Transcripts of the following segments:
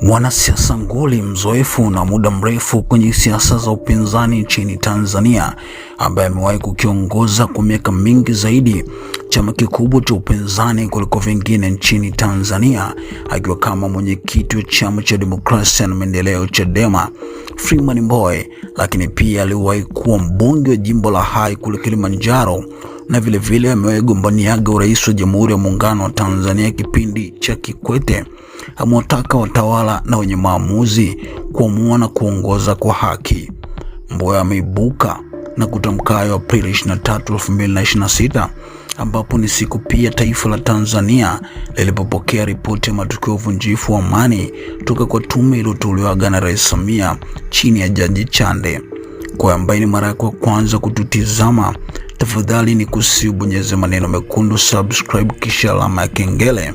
Mwanasiasa nguli mzoefu na muda mrefu kwenye siasa za upinzani nchini Tanzania, ambaye amewahi kukiongoza kwa miaka mingi zaidi chama kikubwa cha upinzani kuliko vingine nchini Tanzania, akiwa kama mwenyekiti wa Chama cha Demokrasia na Maendeleo Chadema, Freeman Mbowe, lakini pia aliwahi kuwa mbunge wa jimbo la Hai kule Kilimanjaro, na vile amewahi gombaniaga urais wa Jamhuri ya Muungano wa Tanzania kipindi cha Kikwete. Amewataka watawala na wenye maamuzi kuamua na kuongoza kwa haki. Mbowe ameibuka na kutamka hayo Aprili 23, 2026, ambapo ni siku pia taifa la Tanzania lilipopokea ripoti ya matukio ya uvunjifu wa amani toka kwa tume iliyotolewa na Rais Samia chini ya Jaji Chande. Kwa ambaye ni mara yako ya kwanza kututizama, tafadhali ni kusibonyeze maneno mekundu subscribe kisha alama ya kengele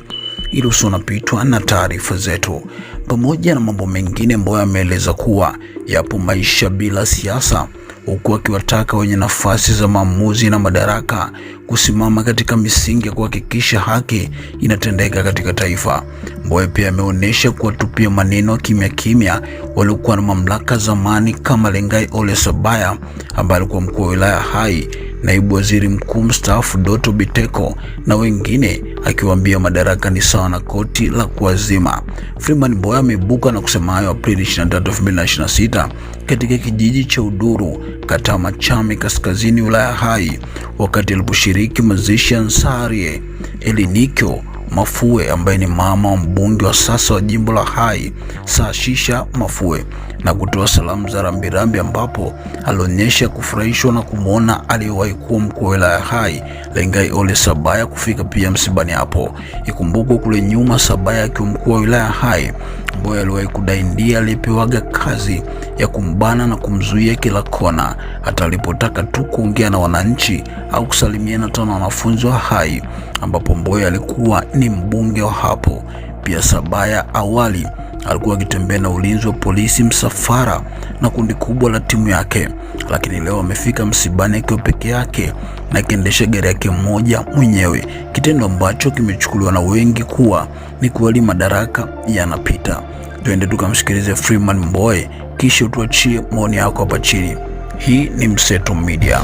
ili usionapitwa na taarifa zetu. Pamoja na mambo mengine ambayo ameeleza kuwa yapo maisha bila siasa, huku akiwataka wenye nafasi za maamuzi na madaraka kusimama katika misingi ya kuhakikisha haki inatendeka katika taifa. Mbowe pia ameonyesha kuwatupia maneno kimya waliokuwa na mamlaka zamani kama Lengai Ole Sabaya ambaye alikuwa mkuu wa wilaya Hai, naibu waziri mkuu mstaafu Doto Biteko na wengine, akiwaambia madaraka ni sawa na koti la kuazima. Freeman Mbowe ameibuka na kusema hayo Aprili 23, 2026 katika kijiji cha Uduru, kata Machame Kaskazini, wilaya Hai, wakati aliposhiriki mazishi ya Ansari Elinikyo Mafue ambaye ni mama wa mbunge wa sasa wa jimbo la Hai Saashisha Mafue, na kutoa salamu za rambirambi, ambapo alionyesha kufurahishwa na kumwona aliyewahi kuwa mkuu wa wilaya Hai Lengai Ole Sabaya kufika pia msibani hapo. Ikumbukwe kule nyuma Sabaya akiwa mkuu wa wilaya Hai, Mbowe aliwahi kudai ndiye aliyepewaga kazi ya kumbana na kumzuia kila kona, hata alipotaka tu kuongea na wananchi au kusalimiana na wanafunzi wa Hai, ambapo Mbowe alikuwa ni mbunge wa hapo. Pia Sabaya awali alikuwa akitembea na ulinzi wa polisi msafara na kundi kubwa la timu yake, lakini leo amefika msibani akiwa peke yake na akiendesha gari yake moja mwenyewe, kitendo ambacho kimechukuliwa na wengi kuwa ni kweli madaraka yanapita. Tuende tukamsikilize Freeman Mbowe kisha tuachie maoni yako hapa chini. Hii ni Mseto Media.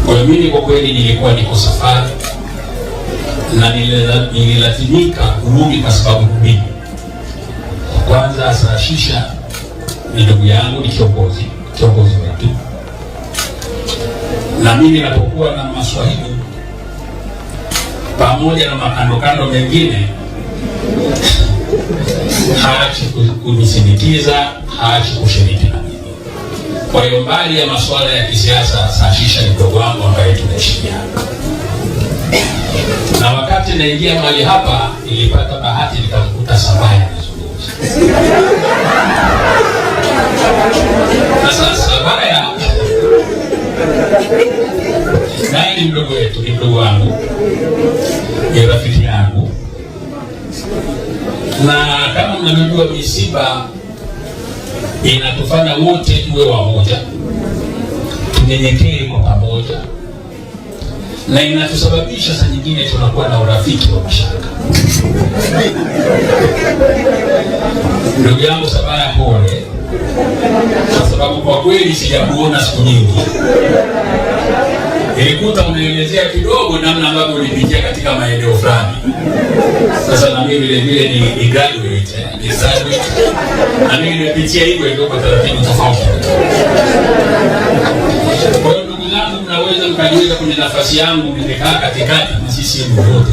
Kwa mimi kwa kweli nilikuwa niko safari na nililazimika kurudi kwa sababu mbili. Kwanza, Saashisha ni ndugu yangu, ni kiongozi wetu, na mimi napokuwa na maswahili pamoja na makandokando mengine haachi kunisindikiza, haachi kushiriki na mimi. Kwa hiyo mbali ya masuala ya kisiasa, Saashisha ni ndugu wangu ambaye tunaheshimiana. Na wakati naingia mahali hapa nilipata bahati nikamkuta Sabaya anazungumza. Sasa Sabaya naye ni mdogo wetu, ni mdogo wangu, ni rafiki yangu, na kama mnavyojua misiba inatufanya wote tuwe wamoja, tunyenyekee kwa pamoja, na inatusababisha saa nyingine tunakuwa na urafiki wa mashaka. Ndugu yangu Sabaya, pole, kwa sababu kwa kweli sijakuona siku nyingi. Nilikuta unaelezea kidogo namna ambavyo ulipitia katika maeneo fulani. Sasa na mimi vile ni graduate, na mimi nimepitia hivyo kwa taratibu tofauti. Kwa hiyo ndugu zangu, mnaweza mkajiweka kwenye nafasi yangu, nimekaa katikati na sisi wote.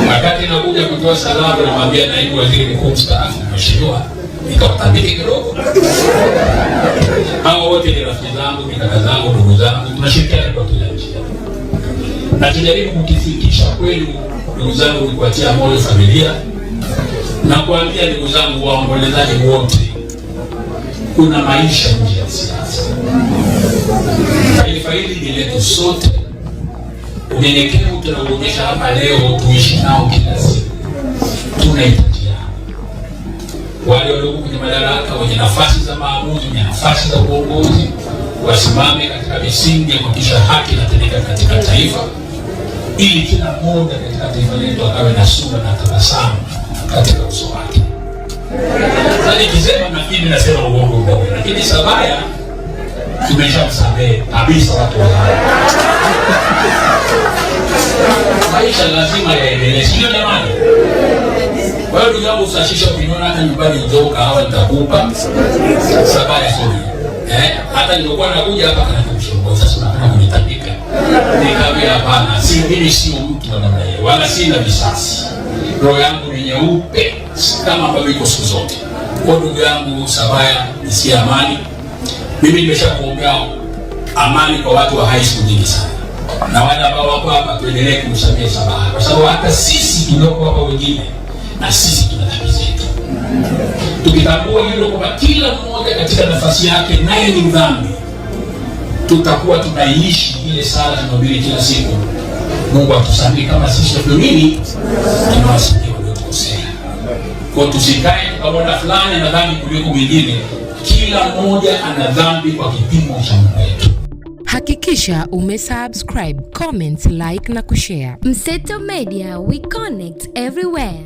Wakati nakuja kutoa salamu namwambia naibu waziri mkuu mstaafu, mheshimiwa, nikawatabiki kidogo. Hao wote ni rafiki zangu, ni kaka zangu, ndugu zangu, tunashirikiana kwa kila njia. Na tujaribu kukifikisha kweli, ndugu zangu, ni kuatia moyo familia na kuambia ndugu zangu waombolezaji wote, kuna maisha nje ya siasa. Taifa hili ni letu sote. Unyenyekevu tunaoonyesha hapa leo tuishi nao kila siku. Tunahitajiana. Wale walio kwenye madaraka, wenye nafasi za maamuzi, wenye nafasi za uongozi, wasimame katika misingi ya kuhakikisha haki inatendeka katika taifa, ili kila mmoja katika taifa letu akawe na sura na tabasamu katika uso wake. Sasa nikisema nafikiri nasema uongo mdogo, lakini Sabaya tumeshamsamehe kabisa watu wao. Maisha lazima yaendelee, sio jamani? Kwa hiyo ndugu yangu, usashisha ukiniona hata nyumbani njoo kahawa nitakupa. Sabaya sorry. Hata nilikuwa nakuja hapa kana kumshongo, sasa unataka kunitapika. Nikamwambia hapana, si mimi, sio mtu wa namna hiyo, wala sina visasi. Roho yangu ni nyeupe kama ambavyo iko siku zote. Kwa ndugu yangu Sabaya, nisikie amani. Mimi nimeshakuombea amani kwa watu wa high school nyingi sana. Na wale ambao wako hapa tuendelee kumsamehe Sabaya, kwa sababu hata sisi tulioko hapa wengine na sisi tuna dhambi zetu. Tukitambua hilo kwamba kila mmoja katika nafasi yake naye ni dhambi, tutakuwa tunaishi ile sala tunahubiri kila siku, Mungu atusamehe kama sisi nini tunawasamehe waliotukosea. Kwa tusikae tukaona fulani ana dhambi kuliko mwingine. Kila mmoja ana dhambi kwa kipimo cha Mungu wetu. Hakikisha umesubscribe, comment, like na kushare. Mseto Media, we connect everywhere.